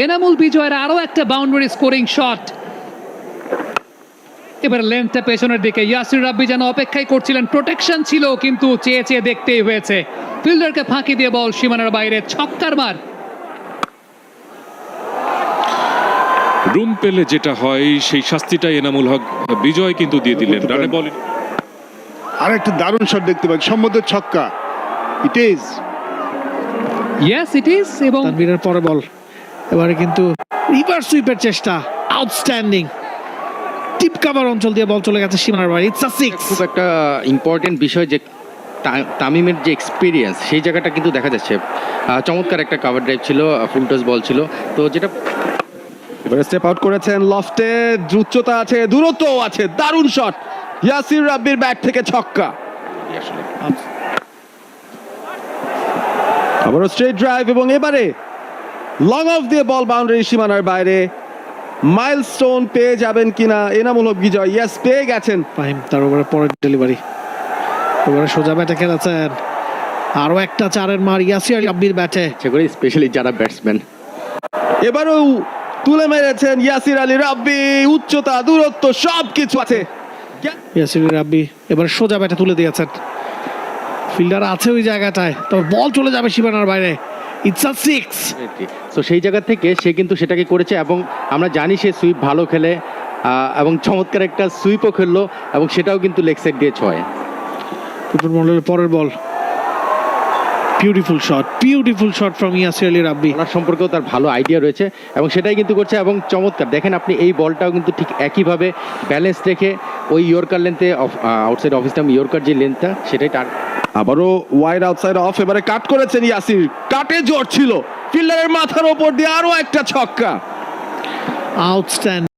এনামুল বিজয়ের আরো একটা বাউন্ডারি স্কোরিং শট। এবার লেন্থটা পেছনের দিকে, ইয়াসির রাব্বি যেন অপেক্ষাই করছিলেন, প্রোটেকশন ছিল কিন্তু চেয়ে চেয়ে দেখতেই হয়েছে। ফিল্ডারকে ফাঁকি দিয়ে বল সীমানার বাইরে, ছক্কার মার। রুম পেলে যেটা হয় সেই শাস্তিটা এনামুল হক বিজয় কিন্তু দিয়ে দিলেন। রানে বলে আর একটা দারুণ শট দেখতে পাচ্ছি, সম্ভবত ছক্কা। It is yes it is. এবং তানভীরের পরে বল, এবারে কিন্তু রিভার্স সুইপের চেষ্টা, আউটস্ট্যান্ডিং। টিপ কাভার অঞ্চল দিয়ে বল চলে গেছে সীমানার বাইরে। It's a six. খুব একটা ইম্পর্টেন্ট বিষয় যে তামিমের যে এক্সপিরিয়েন্স সেই জায়গাটা কিন্তু দেখা যাচ্ছে। চমৎকার একটা কাভার ড্রাইভ ছিল, ফুল টস বল ছিল, তো যেটা এবারে স্টেপ আউট করেছেন লফটে, উচ্চতা আছে, দূরত্ব আছে, দারুণ শট ইয়াসির রাব্বির ব্যাট থেকে ছক্কা। আসলে আবারও স্ট্রেট ড্রাইভ এবং এবারে লং অফ দিয়ে বল বাউন্ডারি সীমানার বাইরে। মাইলস্টোন পেয়ে যাবেন কিনা এনামুল হক বিজয়? ইয়েস, পেয়ে গেছেন। ফাহিম তার ওভারে পরের ডেলিভারি, এবারে সোজা ব্যাটে খেলেছেন। আরো একটা চারের মার ইয়াসির রাব্বির ব্যাটে। ইচ্ছে করে স্পেশালি যারা ব্যাটসম্যান। এবারেও তুলে মেরেছেন ইয়াসির আলী রাব্বি, উচ্চতা, দূরত্ব সব কিছু আছে। ইয়াসির রাব্বি এবারে সোজা ব্যাটে তুলে দিয়েছেন। ফিল্ডার আছে ওই জায়গাটায়, তবে বল চলে যাবে সীমানার বাইরে। It's a six. তো সেই জায়গা থেকে সে কিন্তু সেটাকে করেছে এবং আমরা জানি সে সুইপ ভালো খেলে এবং চমৎকার একটা সুইপও খেললো এবং সেটাও কিন্তু লেগ সাইড দিয়ে ছয়। ফুটবল মডেলের পরের ball, beautiful shot from Yasir Ali Rabbi. ওনার সম্পর্কেও তার ভালো আইডিয়া রয়েছে এবং সেটাই কিন্তু করছে এবং চমৎকার। দেখেন আপনি এই বলটাও কিন্তু ঠিক একইভাবে ব্যালেন্স রেখে ওই ইয়র্কার লেন্থে, আউটসাইড অফ স্টাম্প ইয়র্কার যে লেন্থটা সেটাই আবারও ওয়াইড আউটসাইড অফ, এবারে কাট করেছেন ইয়াসির, কাটে জোর ছিল, ফিল্ডারের মাথার ওপর দিয়ে আরো একটা ছক্কা। আউটস্ট্যান্ডিং।